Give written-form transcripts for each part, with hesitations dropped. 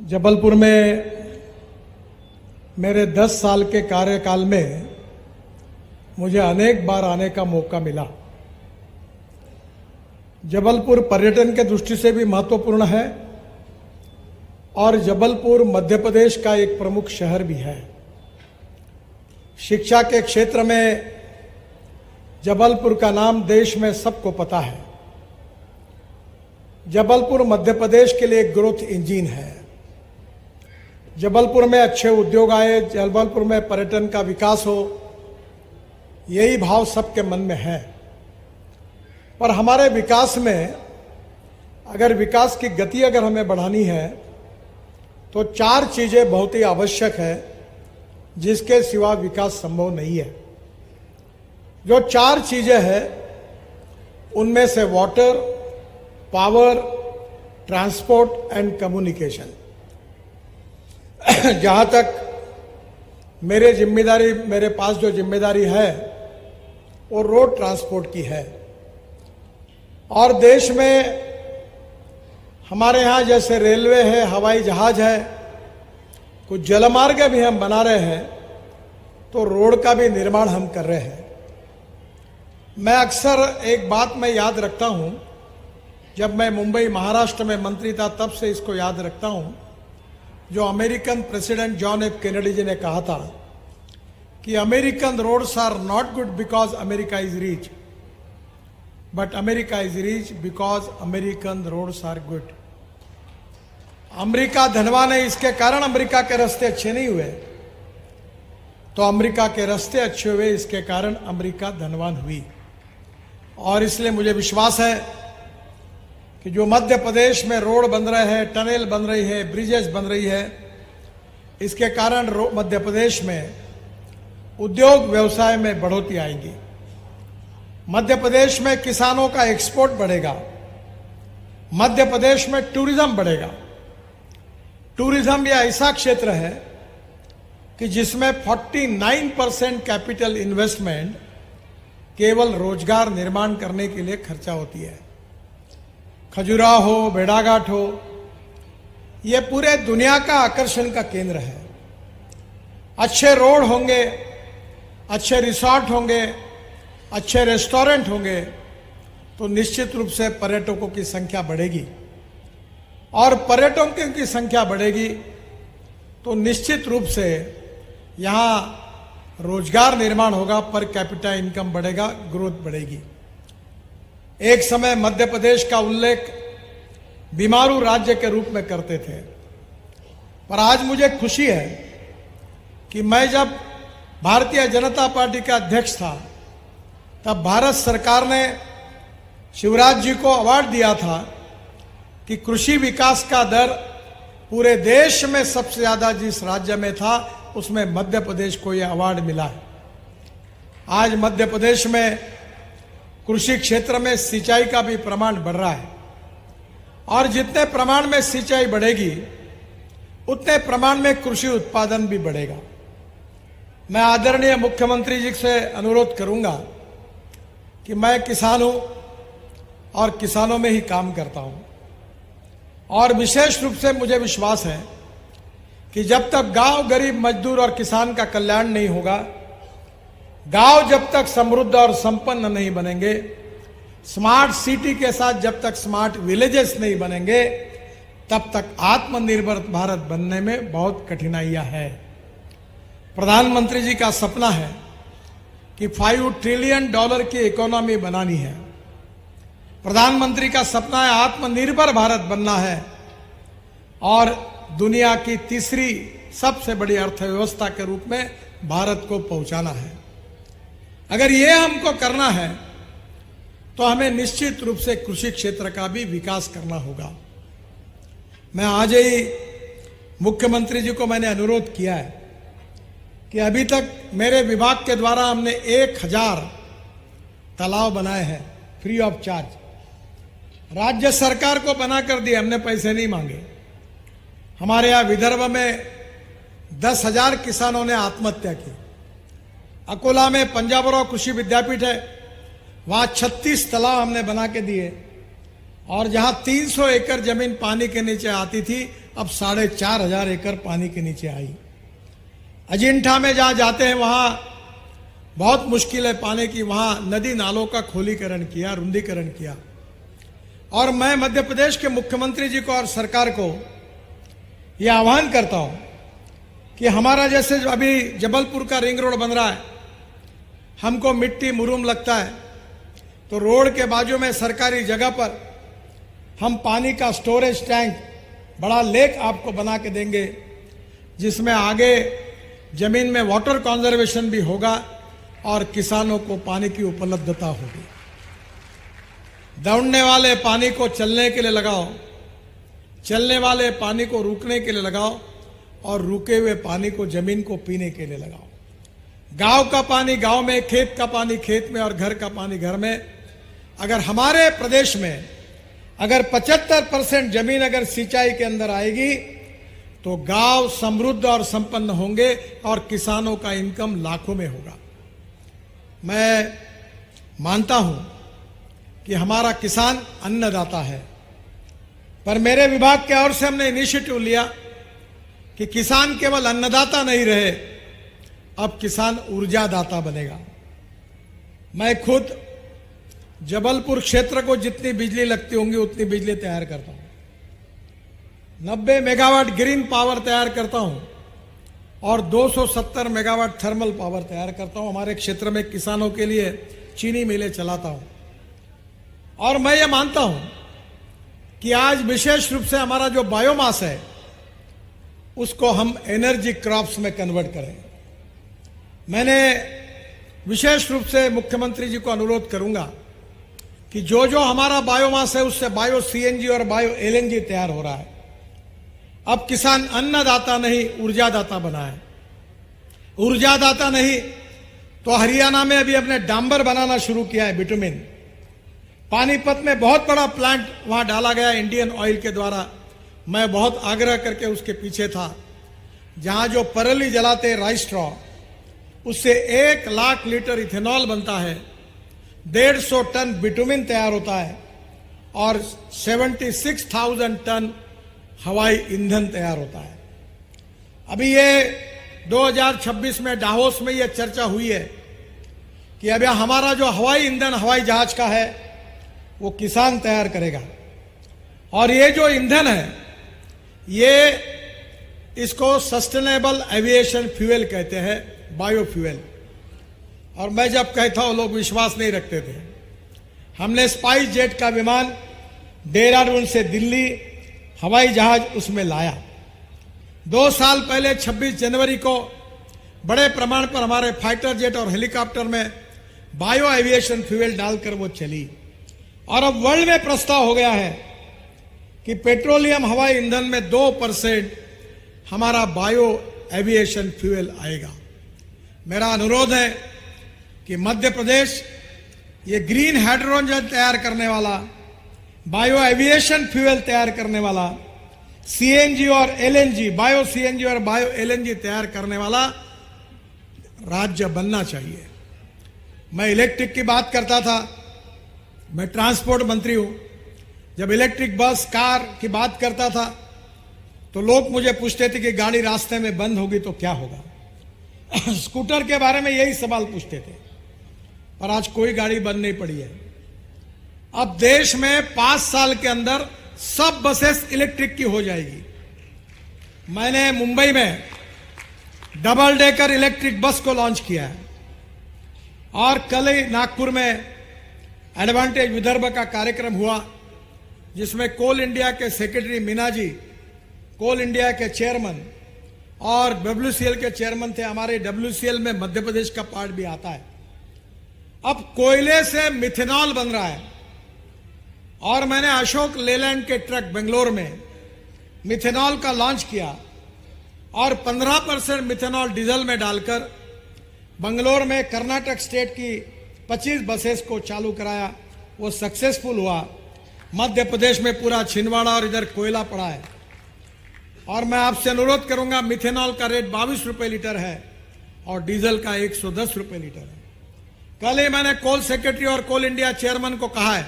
जबलपुर में मेरे 10 साल के कार्यकाल में मुझे अनेक बार आने का मौका मिला। जबलपुर पर्यटन के दृष्टि से भी महत्वपूर्ण है और जबलपुर मध्य प्रदेश का एक प्रमुख शहर भी है। शिक्षा के क्षेत्र में जबलपुर का नाम देश में सबको पता है। जबलपुर मध्य प्रदेश के लिए एक ग्रोथ इंजन है। जबलपुर में अच्छे उद्योग आए, जबलपुर में पर्यटन का विकास हो, यही भाव सबके मन में है। पर हमारे विकास में अगर विकास की गति अगर हमें बढ़ानी है तो 4 चीजें बहुत ही आवश्यक है, जिसके सिवा विकास संभव नहीं है। जो 4 चीजें हैं उनमें से water, power, transport and communication. जहां तक मेरे पास जो जिम्मेदारी है वो रोड ट्रांसपोर्ट की है। और देश में हमारे यहाँ जैसे रेलवे है, हवाई जहाज है, कुछ जलमार्ग भी हम बना रहे हैं, तो रोड का भी निर्माण हम कर रहे हैं। मैं अक्सर एक बात मैं याद रखता हूं, जब मैं मुंबई महाराष्ट्र में मंत्री था तब से इसको याद रखता हूं, जो American president John F Kennedy ji ने कहा था कि American roads are not good because America is rich, but America is rich because American roads are good. America धनवान है, इसके कारण अमेरिका के रास्ते अच्छे नहीं हुए, तो अमेरिका के रास्ते अच्छे हुए, इसके कारण अमेरिका धनवान हुई। और इसलिए मुझे विश्वास है कि जो मध्य प्रदेश में रोड बन रहे हैं, टनल बन रही है, ब्रिजेस बन रही है, इसके कारण मध्य प्रदेश में उद्योग व्यवसाय में बढ़ोतरी आएगी। मध्य प्रदेश में किसानों का एक्सपोर्ट बढ़ेगा। मध्य प्रदेश में टूरिज्म बढ़ेगा। टूरिज्म यह ऐसा क्षेत्र है कि जिसमें 49% कैपिटल इन्वेस्टमेंट केवल रोजगार निर्माण करने के लिए खर्चा होती है। खजुराहो हो, भेड़ाघाट हो, यह पूरे दुनिया का आकर्षण का केंद्र है। अच्छे रोड होंगे, अच्छे रिसोर्ट होंगे, अच्छे रेस्टोरेंट होंगे, तो निश्चित रूप से पर्यटकों की संख्या बढ़ेगी। और पर्यटकों की संख्या बढ़ेगी तो निश्चित रूप से यहाँ रोजगार निर्माण होगा, पर कैपिटा इनकम बढ़ेगा, ग्रोथ बढ़ेगी। एक समय मध्य प्रदेश का उल्लेख बीमारू राज्य के रूप में करते थे, पर आज मुझे खुशी है कि मैं जब भारतीय जनता पार्टी का अध्यक्ष था तब भारत सरकार ने शिवराज जी को अवार्ड दिया था कि कृषि विकास का दर पूरे देश में सबसे ज्यादा जिस राज्य में था उसमें मध्य प्रदेश को यह अवार्ड मिला है। आज मध्य प्रदेश में कृषि क्षेत्र में सिंचाई का भी प्रमाण बढ़ रहा है, और जितने प्रमाण में सिंचाई बढ़ेगी उतने प्रमाण में कृषि उत्पादन भी बढ़ेगा। मैं आदरणीय मुख्यमंत्री जी से अनुरोध करूंगा कि मैं किसान हूं और किसानों में ही काम करता हूं, और विशेष रूप से मुझे विश्वास है कि जब तक गांव, गरीब, मजदूर और किसान का कल्याण नहीं होगा, गांव जब तक समृद्ध और संपन्न नहीं बनेंगे, स्मार्ट सिटी के साथ जब तक स्मार्ट विलेजेस नहीं बनेंगे, तब तक आत्मनिर्भर भारत बनने में बहुत कठिनाइयां हैं। प्रधानमंत्री जी का सपना है कि $5 ट्रिलियन की इकोनॉमी बनानी है। प्रधानमंत्री का सपना है आत्मनिर्भर भारत बनना है और दुनिया की तीसरी सबसे बड़ी अर्थव्यवस्था के रूप में भारत को पहुंचाना है। अगर ये हमको करना है तो हमें निश्चित रूप से कृषि क्षेत्र का भी विकास करना होगा। मैं आज ही मुख्यमंत्री जी को मैंने अनुरोध किया है कि अभी तक मेरे विभाग के द्वारा हमने 1000 तालाब बनाए हैं फ्री ऑफ चार्ज। राज्य सरकार को बना कर दिए, हमने पैसे नहीं मांगे। हमारे यहाँ विदर्भ में 10,000 किसानों ने आत्महत्या की। अकोला में पंजाबराव कृषि विद्यापीठ है, वहां 36 तालाब हमने बना के दिए, और जहां 300 एकड़ जमीन पानी के नीचे आती थी, अब 4,500 एकड़ पानी के नीचे आई। अजिंठा में जहां जाते हैं वहां बहुत मुश्किल है पाने की, वहां नदी नालों का खोलीकरण किया, रुंदीकरण किया। और मैं मध्य प्रदेश के मुख्यमंत्री जी को और सरकार को यह आह्वान करता हूं कि हमारा जैसे अभी जबलपुर का रिंग रोड बन रहा है, हमको मिट्टी मुरूम लगता है, तो रोड के बाजू में सरकारी जगह पर हम पानी का स्टोरेज टैंक, बड़ा लेक आपको बना के देंगे, जिसमें आगे जमीन में वाटर कंजर्वेशन भी होगा और किसानों को पानी की उपलब्धता होगी। दौड़ने वाले पानी को चलने के लिए लगाओ, चलने वाले पानी को रुकने के लिए लगाओ, और रुके हुए पानी को जमीन को पीने के लिए लगाओ। गांव का पानी गांव में, खेत का पानी खेत में, और घर का पानी घर में। अगर हमारे प्रदेश में अगर 75% जमीन अगर सिंचाई के अंदर आएगी तो गांव समृद्ध और संपन्न होंगे और किसानों का इनकम लाखों में होगा। मैं मानता हूं कि हमारा किसान अन्नदाता है, पर मेरे विभाग के ओर से हमने इनिशिएटिव लिया कि किसान केवल अन्नदाता नहीं रहे, अब किसान ऊर्जादाता बनेगा। मैं खुद जबलपुर क्षेत्र को जितनी बिजली लगती होंगी उतनी बिजली तैयार करता हूं। 90 मेगावाट ग्रीन पावर तैयार करता हूं और 270 मेगावाट थर्मल पावर तैयार करता हूं। हमारे क्षेत्र में किसानों के लिए चीनी मिलें चलाता हूं। और मैं ये मानता हूं कि आज विशेष रूप से हमारा जो बायोमास है उसको हम एनर्जी क्रॉप्स में कन्वर्ट करें। मैंने विशेष रूप से मुख्यमंत्री जी को अनुरोध करूंगा कि जो जो हमारा बायोमास है उससे बायो सीएनजी और बायो एलएनजी तैयार हो रहा है। अब किसान अन्नदाता नहीं ऊर्जादाता बना है। ऊर्जादाता नहीं तो हरियाणा में अभी अपने डांबर बनाना शुरू किया है, बिटुमिन। पानीपत में बहुत बड़ा प्लांट वहां डाला गया इंडियन ऑयल के द्वारा। मैं बहुत आग्रह करके उसके पीछे था। जहां जो परली जलाते राइस स्ट्रॉ, उससे 1 लाख लीटर इथेनॉल बनता है, 150 टन बिटुमिन तैयार होता है और 76,000 टन हवाई ईंधन तैयार होता है। अभी ये 2026 में डावोस में यह चर्चा हुई है कि अभी हमारा जो हवाई ईंधन हवाई जहाज का है वो किसान तैयार करेगा। और ये जो ईंधन है ये इसको सस्टेनेबल एविएशन फ्यूल कहते हैं, बायोफ्यूल। और मैं जब कहता हूं लोग विश्वास नहीं रखते थे। हमने स्पाइस जेट का विमान देहरादून से दिल्ली हवाई जहाज उसमें लाया। 2 साल पहले 26 जनवरी को बड़े प्रमाण पर हमारे फाइटर जेट और हेलीकॉप्टर में बायो एविएशन फ्यूल डालकर वो चली। और अब वर्ल्ड में प्रस्ताव हो गया है कि पेट्रोलियम हवाई ईंधन में 2% हमारा बायो एविएशन फ्यूल आएगा। मेरा अनुरोध है कि मध्य प्रदेश ये ग्रीन हाइड्रोजन तैयार करने वाला, बायो एविएशन फ्यूल तैयार करने वाला, सीएनजी और एलएनजी, बायो सीएनजी और बायो एलएनजी तैयार करने वाला राज्य बनना चाहिए। मैं इलेक्ट्रिक की बात करता था, मैं ट्रांसपोर्ट मंत्री हूं। जब इलेक्ट्रिक बस कार की बात करता था तो लोग मुझे पूछते थे कि गाड़ी रास्ते में बंद होगी तो क्या होगा। स्कूटर के बारे में यही सवाल पूछते थे, पर आज कोई गाड़ी बंद नहीं पड़ी है। अब देश में 5 साल के अंदर सब बसेस इलेक्ट्रिक की हो जाएगी। मैंने मुंबई में डबल डेकर इलेक्ट्रिक बस को लॉन्च किया है और कल ही नागपुर में एडवांटेज विदर्भ का कार्यक्रम हुआ जिसमें कोल इंडिया के सेक्रेटरी मीना जी, कोल इंडिया के चेयरमैन और डब्ल्यूसीएल के चेयरमैन थे। हमारे डब्ल्यूसीएल में मध्य प्रदेश का पार्ट भी आता है। अब कोयले से मिथेनॉल बन रहा है और मैंने अशोक लेलैंड के ट्रक बेंगलोर में मिथेनॉल का लॉन्च किया और 15% मिथेनॉल डीजल में डालकर बेंगलोर में कर्नाटक स्टेट की 25 बसेस को चालू कराया। वो सक्सेसफुल हुआ। मध्य प्रदेश में पूरा छिंदवाड़ा और इधर कोयला पड़ा है। और मैं आपसे अनुरोध करूंगा, मिथेनॉल का रेट 22 रुपए लीटर है और डीजल का 110 रुपए लीटर है। कल ही मैंने कोल सेक्रेटरी और कोल इंडिया चेयरमैन को कहा है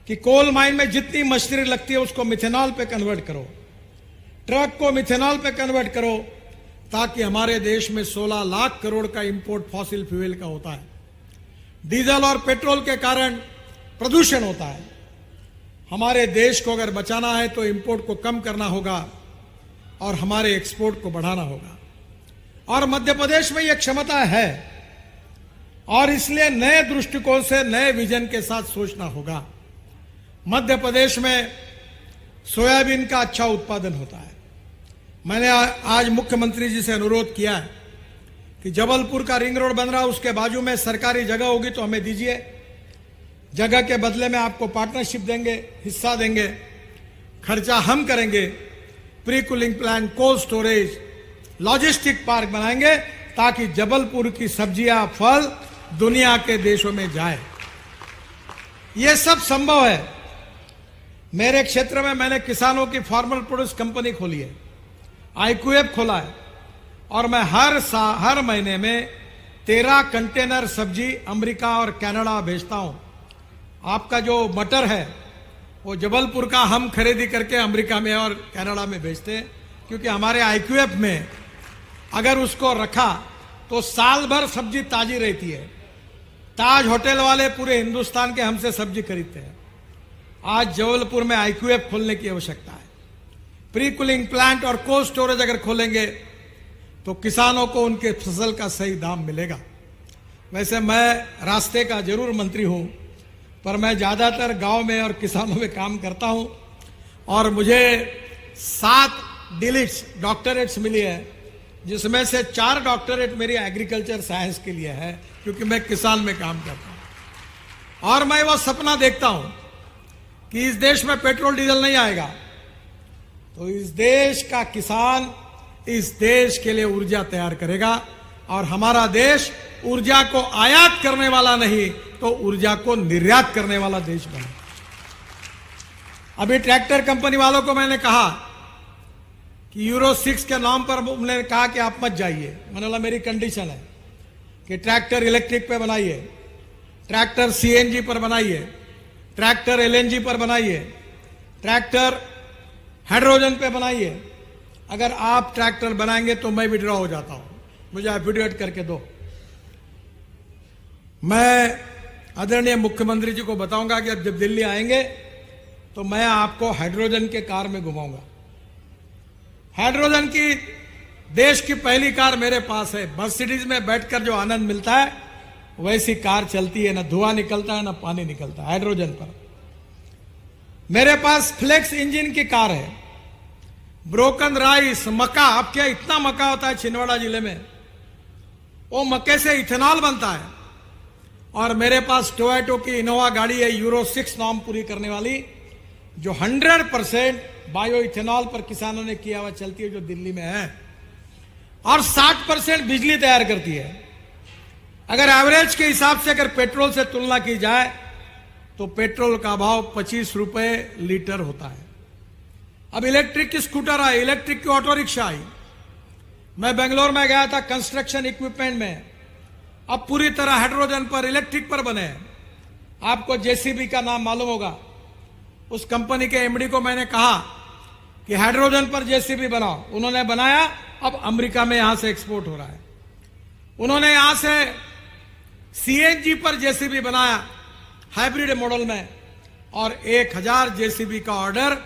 कि कोल माइन में जितनी मशीनरी लगती है उसको मिथेनॉल पे कन्वर्ट करो, ट्रक को मिथेनॉल पे कन्वर्ट करो, ताकि हमारे देश में 16 लाख करोड़ का इंपोर्ट फॉसिल फ्यूल का होता है। डीजल और पेट्रोल के कारण प्रदूषण होता है। हमारे देश को अगर बचाना है तो इंपोर्ट को कम करना होगा और हमारे एक्सपोर्ट को बढ़ाना होगा। और मध्य प्रदेश में यह क्षमता है और इसलिए नए दृष्टिकोण से नए विजन के साथ सोचना होगा। मध्य प्रदेश में सोयाबीन का अच्छा उत्पादन होता है। मैंने आज मुख्यमंत्री जी से अनुरोध किया है कि जबलपुर का रिंग रोड बन रहा है, उसके बाजू में सरकारी जगह होगी तो हमें दीजिए, जगह के बदले में आपको पार्टनरशिप देंगे, हिस्सा देंगे, खर्चा हम करेंगे, pre cooling plant, cold storage, logistic park बनाएंगे ताकि जबलपुर की सब्जियां, फल दुनिया के देशों में जाए। यह सब संभव है। मेरे क्षेत्र में मैंने किसानों की फार्मर प्रोड्यूस कंपनी खोली है, IQF खोला है और मैं हर महीने में 13 कंटेनर सब्जी अमेरिका और कनाडा भेजता हूं। आपका जो मटर है वो जबलपुर का हम खरीदी करके अमेरिका में और कनाडा में भेजते हैं, क्योंकि हमारे IQF में अगर उसको रखा तो साल भर सब्जी ताजी रहती है। ताज होटल वाले पूरे हिंदुस्तान के हमसे सब्जी खरीदते हैं। आज जबलपुर में IQF खोलने की आवश्यकता है। प्री कूलिंग प्लांट और कोल्ड स्टोरेज अगर खोलेंगे तो किसानों को उनके फसल का सही दाम मिलेगा। वैसे मैं रास्ते का जरूर मंत्री हूं, पर मैं ज्यादातर गांव में और किसानों में काम करता हूं और मुझे 7 डिलिट्स डॉक्टरेट्स मिली है, जिसमें से 4 डॉक्टरेट मेरी एग्रीकल्चर साइंस के लिए है, क्योंकि मैं किसान में काम करता हूं। और मैं वो सपना देखता हूं कि इस देश में पेट्रोल डीजल नहीं आएगा तो इस देश का किसान इस देश के लिए ऊर्जा तैयार करेगा और हमारा देश ऊर्जा को आयात करने वाला नहीं तो ऊर्जा को निर्यात करने वाला देश बने। अभी ट्रैक्टर कंपनी वालों को मैंने कहा कि यूरो 6 के नाम पर उन्होंने कहा कि आप मत जाइए। मैंने बोला मेरी कंडीशन है कि ट्रैक्टर इलेक्ट्रिक पे बनाइए, ट्रैक्टर CNG पर बनाइए, ट्रैक्टर LNG पर बनाइए, ट्रैक्टर हाइड्रोजन पे बनाइए। अगर आप ट्रैक्टर बनाएंगे तो मैं विड्रॉ हो जाता हूं, मुझे एफिडेविट करके दो। मैं आदरणीय मुख्यमंत्री जी को बताऊंगा कि अब जब दिल्ली आएंगे तो मैं आपको हाइड्रोजन के कार में घुमाऊंगा। हाइड्रोजन की देश की पहली कार मेरे पास है। मर्सिडीज में बैठकर जो आनंद मिलता है वैसी कार चलती है, ना धुआं निकलता है ना पानी निकलता है हाइड्रोजन पर। मेरे पास फ्लेक्स इंजन की कार है। ब्रोकन राइस, मक्का, आप क्या इतना मक्का होता है छिंदवाड़ा जिले में, वो मक्के से इथेनॉल बनता है। और मेरे पास टोयोटो की इनोवा गाड़ी है, यूरो 6 नॉर्म पूरी करने वाली, जो 100% बायो इथेनॉल पर किसानों ने किया हुआ चलती है, जो दिल्ली में है, और 60% बिजली तैयार करती है। अगर एवरेज के हिसाब से अगर पेट्रोल से तुलना की जाए तो पेट्रोल का भाव 25 रुपए लीटर होता है। अब इलेक्ट्रिक की स्कूटर आई, इलेक्ट्रिक की ऑटो रिक्शा आई। मैं बेंगलोर में गया था कंस्ट्रक्शन इक्विपमेंट में, अब पूरी तरह हाइड्रोजन पर, इलेक्ट्रिक पर बने। आपको JCB का नाम मालूम होगा। उस कंपनी के MD को मैंने कहा कि हाइड्रोजन पर JCB बनाओ, उन्होंने बनाया। अब अमेरिका में यहां से एक्सपोर्ट हो रहा है। उन्होंने यहां से CNG पर JCB बनाया हाइब्रिड मॉडल में, और 1000 JCB का ऑर्डर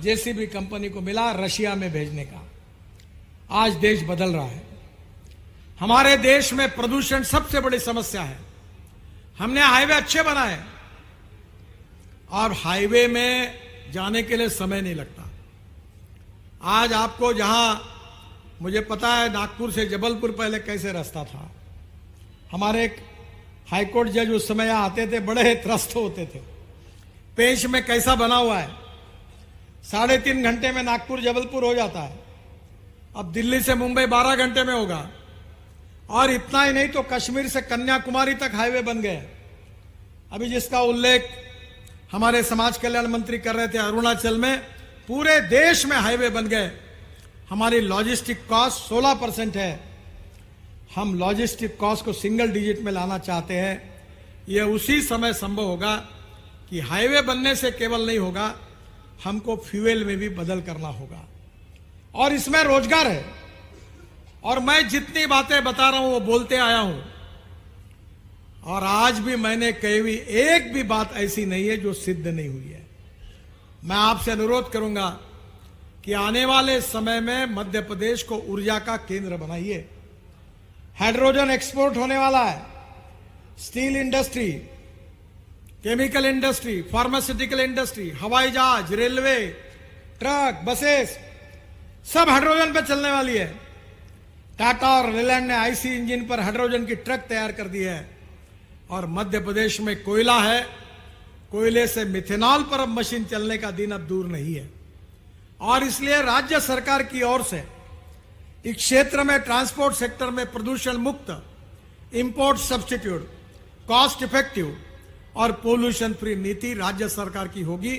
JCB कंपनी को मिला रशिया में भेजने का। आज देश बदल रहा है। हमारे देश में प्रदूषण सबसे बड़ी समस्या है। हमने हाईवे अच्छे बनाए और हाईवे में जाने के लिए समय नहीं लगता। आज आपको जहां, मुझे पता है नागपुर से जबलपुर पहले कैसे रास्ता था। हमारे एक हाईकोर्ट जज उस समय आते थे, बड़े त्रस्त होते थे। पेश में कैसा बना हुआ है, 3.5 घंटे में नागपुर जबलपुर हो जाता है। अब दिल्ली से मुंबई 12 घंटे में होगा। और इतना ही नहीं तो कश्मीर से कन्याकुमारी तक हाईवे बन गए। अभी जिसका उल्लेख हमारे समाज कल्याण मंत्री कर रहे थे, अरुणाचल में पूरे देश में हाईवे बन गए। हमारी लॉजिस्टिक कॉस्ट 16% है। हम लॉजिस्टिक कॉस्ट को सिंगल डिजिट में लाना चाहते हैं। यह उसी समय संभव होगा कि हाईवे बनने से केवल नहीं होगा, हमको फ्यूल में भी बदल करना होगा और इसमें रोजगार है। और मैं जितनी बातें बता रहा हूं वो बोलते आया हूं और आज भी मैंने कही हुई एक भी बात ऐसी नहीं है जो सिद्ध नहीं हुई है। मैं आपसे अनुरोध करूंगा कि आने वाले समय में मध्य प्रदेश को ऊर्जा का केंद्र बनाइए। हाइड्रोजन एक्सपोर्ट होने वाला है, steel industry, chemical industry, pharmaceutical industry, हवाई जहाज, रेलवे, ट्रक, बसेस सब हाइड्रोजन पर चलने वाली है। टाटा और रिलायंस ने आईसी इंजन पर हाइड्रोजन की ट्रक तैयार कर दी है और मध्य प्रदेश में कोयला है, कोयले से मिथेनॉल पर अब मशीन चलने का दिन अब दूर नहीं है। और इसलिए राज्य सरकार की ओर से इस क्षेत्र में ट्रांसपोर्ट सेक्टर में प्रदूषण मुक्त, इंपोर्ट सब्स्टिट्यूट, कॉस्ट इफेक्टिव और पोल्यूशन फ्री नीति राज्य सरकार की होगी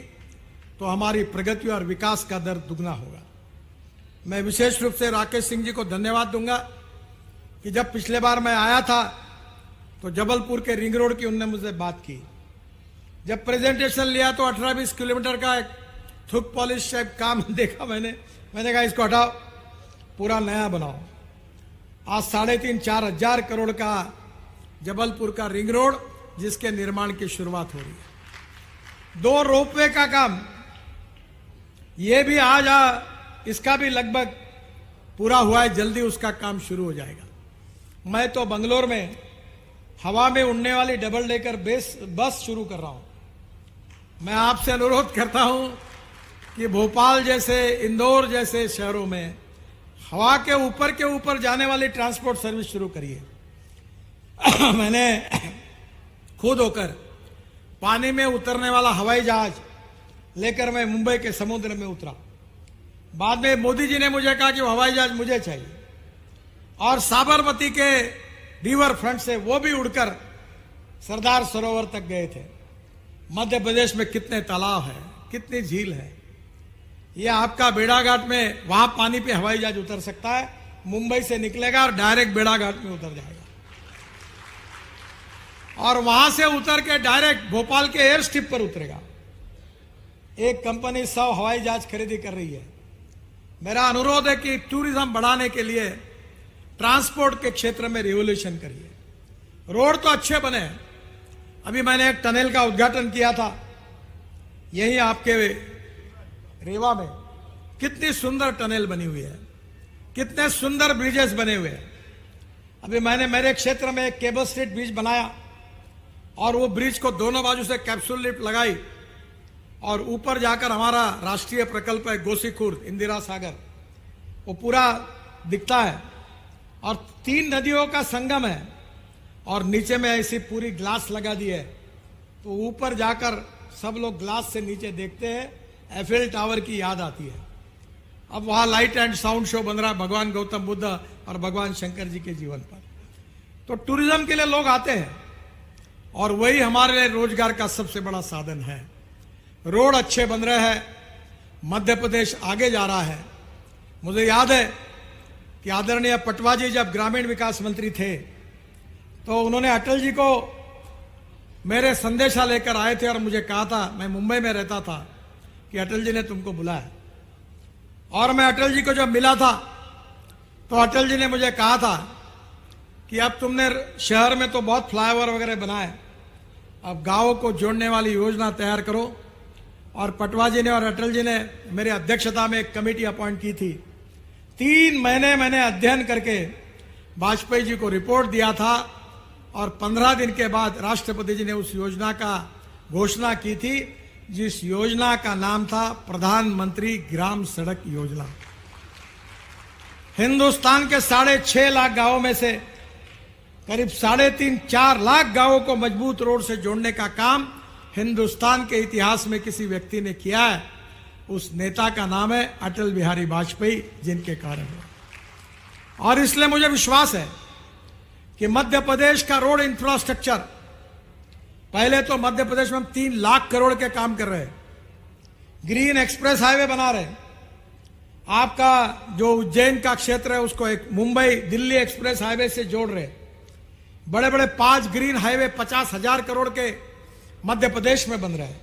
तो हमारी प्रगति और विकास का दर दुगना होगा। मैं विशेष रूप से राकेश सिंह जी को धन्यवाद दूंगा कि जब पिछले बार मैं आया था तो जबलपुर के रिंग रोड की उनने मुझसे बात की। जब प्रेजेंटेशन लिया तो 18-20 किलोमीटर का एक थुक पॉलिश टाइप काम देखा मैंने कहा इसको हटाओ, पूरा नया बनाओ। आज 3,500-4 हजार करोड़ का जबलपुर का रिंग रोड जिसके निर्माण की शुरुआत हो रही है। 2 रोपवे का काम ये भी आज इसका भी लगभग पूरा हुआ है, जल्दी उसका काम शुरू हो जाएगा। मैं तो बंगलोर में हवा में उड़ने वाली डबल डेकर बस शुरू कर रहा हूं। मैं आपसे अनुरोध करता हूं कि भोपाल जैसे, इंदौर जैसे शहरों में हवा के ऊपर जाने वाली ट्रांसपोर्ट सर्विस शुरू करिए। मैंने खुद होकर पानी में उतरने वाला हवाई जहाज लेकर मैं मुंबई के समुद्र में उतरा। बाद में मोदी जी ने मुझे कहा कि वो हवाई जहाज मुझे चाहिए और साबरमती के रिवर फ्रंट से वो भी उड़कर सरदार सरोवर तक गए थे। मध्य प्रदेश में कितने तालाब है, कितनी झील है। ये आपका बेड़ाघाट में वहां पानी पे हवाई जहाज उतर सकता है, मुंबई से निकलेगा और डायरेक्ट बेड़ाघाट में उतर जाएगा और वहां से उतर के डायरेक्ट भोपाल के एयर स्ट्रिप पर उतरेगा। एक कंपनी 100 हवाई जहाज खरीदी कर रही है। मेरा अनुरोध है कि टूरिज्म बढ़ाने के लिए ट्रांसपोर्ट के क्षेत्र में रिवोल्यूशन करिए। रोड तो अच्छे बने, अभी मैंने एक टनल का उद्घाटन किया था यही आपके रेवा में। कितनी सुंदर टनल बनी हुई है, कितने सुंदर ब्रिजेस बने हुए हैं। अभी मैंने मेरे क्षेत्र में एक केबल स्ट्रीट ब्रिज बनाया और वो ब्रिज को दोनों बाजू से कैप्सूल लिफ्ट लगाई और ऊपर जाकर हमारा राष्ट्रीय प्रकल्प है गोसीखुर्द इंदिरा सागर, वो पूरा दिखता है और 3 नदियों का संगम है और नीचे में ऐसी पूरी ग्लास लगा दी है तो ऊपर जाकर सब लोग ग्लास से नीचे देखते हैं, एफिल टावर की याद आती है। अब वहां लाइट एंड साउंड शो बन रहा है भगवान गौतम बुद्ध और भगवान शंकर जी के जीवन पर। तो टूरिज्म के लिए लोग आते हैं और वही हमारे लिए रोजगार का सबसे बड़ा साधन है। रोड अच्छे बन रहे हैं, मध्य प्रदेश आगे जा रहा है। मुझे याद है कि आदरणीय पटवा जी जब ग्रामीण विकास मंत्री थे तो उन्होंने अटल जी को मेरे संदेशा लेकर आए थे और मुझे कहा था, मैं मुंबई में रहता था, कि अटल जी ने तुमको बुलाया। और मैं अटल जी को जब मिला था तो अटल जी ने मुझे कहा था कि अब तुमने शहर में तो बहुत फ्लाईओवर वगैरह बनाए, अब गांवों को जोड़ने वाली योजना तैयार करो। और पटवा जी ने और अटल जी ने मेरी अध्यक्षता में एक कमेटी अपॉइंट की थी। 3 महीने मैंने अध्ययन करके वाजपेयी जी को रिपोर्ट दिया था और 15 दिन के बाद राष्ट्रपति जी ने उस योजना का घोषणा की थी, जिस योजना का नाम था प्रधानमंत्री ग्राम सड़क योजना। हिंदुस्तान के 6.5 लाख गांवों में से करीब 3.5-4 लाख गांवों को मजबूत रोड से जोड़ने का काम हिंदुस्तान के इतिहास में किसी व्यक्ति ने किया है। उस नेता का नाम है अटल बिहारी वाजपेयी, जिनके कारण हुआ। और इसलिए मुझे विश्वास है कि मध्य प्रदेश का रोड इंफ्रास्ट्रक्चर, पहले तो मध्य प्रदेश में हम 3 लाख करोड़ के काम कर रहे हैं। ग्रीन एक्सप्रेस हाईवे बना रहे हैं। आपका जो उज्जैन का क्षेत्र है उसको एक मुंबई दिल्ली एक्सप्रेस हाईवे से जोड़ रहे। बड़े बड़े 5 ग्रीन हाईवे 50,000 करोड़ के मध्य प्रदेश में बन रहे हैं।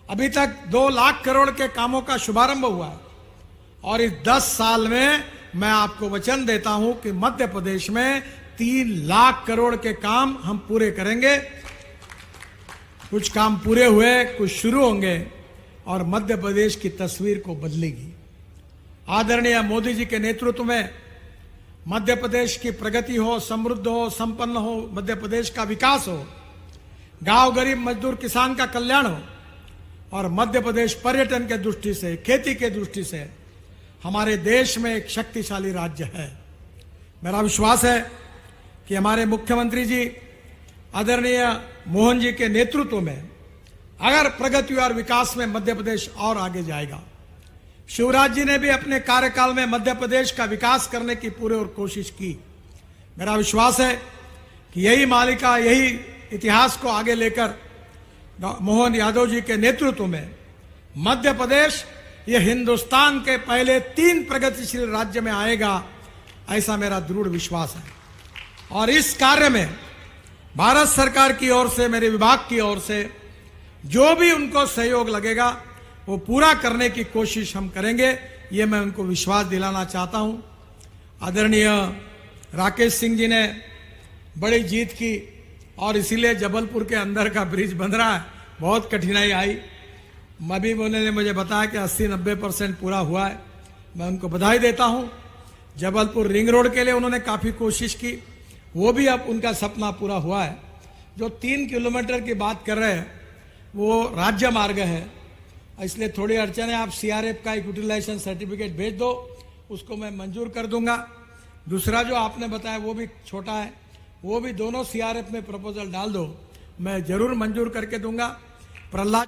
अभी तक 2 लाख करोड़ के कामों का शुभारंभ हुआ है और इस 10 साल में मैं आपको वचन देता हूं कि मध्य प्रदेश में 3 लाख करोड़ के काम हम पूरे करेंगे। कुछ काम पूरे हुए, कुछ शुरू होंगे और मध्य प्रदेश की तस्वीर को बदलेगी। आदरणीय मोदी जी के नेतृत्व में मध्य प्रदेश की प्रगति हो, समृद्ध हो, संपन्न हो, मध्य प्रदेश का विकास हो, गांव गरीब मजदूर किसान का कल्याण हो और मध्य प्रदेश पर्यटन के दृष्टि से, खेती के दृष्टि से हमारे देश में एक शक्तिशाली राज्य है। मेरा विश्वास है कि हमारे मुख्यमंत्री जी आदरणीय मोहन जी के नेतृत्व में अगर प्रगति और विकास में मध्य प्रदेश और आगे जाएगा। शिवराज जी ने भी अपने कार्यकाल में मध्य प्रदेश का विकास करने की पूरी और कोशिश की। मेरा विश्वास है कि यही मालिका, यही इतिहास को आगे लेकर मोहन यादव जी के नेतृत्व में मध्य प्रदेश ये हिंदुस्तान के पहले 3 प्रगतिशील राज्य में आएगा, ऐसा मेरा दृढ़ विश्वास है। और इस कार्य में भारत सरकार की ओर से, मेरे विभाग की ओर से जो भी उनको सहयोग लगेगा वो पूरा करने की कोशिश हम करेंगे, ये मैं उनको विश्वास दिलाना चाहता हूं। आदरणीय राकेश सिंह जी ने बड़ी जीत की और इसीलिए जबलपुर के अंदर का ब्रिज बन रहा है। बहुत कठिनाई आई, मबी बोले ने मुझे बताया कि 80-90% पूरा हुआ है। मैं उनको बधाई देता हूं। जबलपुर रिंग रोड के लिए उन्होंने काफ़ी कोशिश की, वो भी अब उनका सपना पूरा हुआ है। जो 3 किलोमीटर की बात कर रहे हैं वो राज्य मार्ग है, इसलिए थोड़ी अड़चन है। आप सीआरएफ का एक यूटिलाइजेशन सर्टिफिकेट भेज दो, उसको मैं मंजूर कर दूंगा। दूसरा जो आपने बताया वो भी छोटा है, वो भी दोनों सीआरएफ में प्रपोजल डाल दो, मैं जरूर मंजूर करके दूंगा। प्रहलाद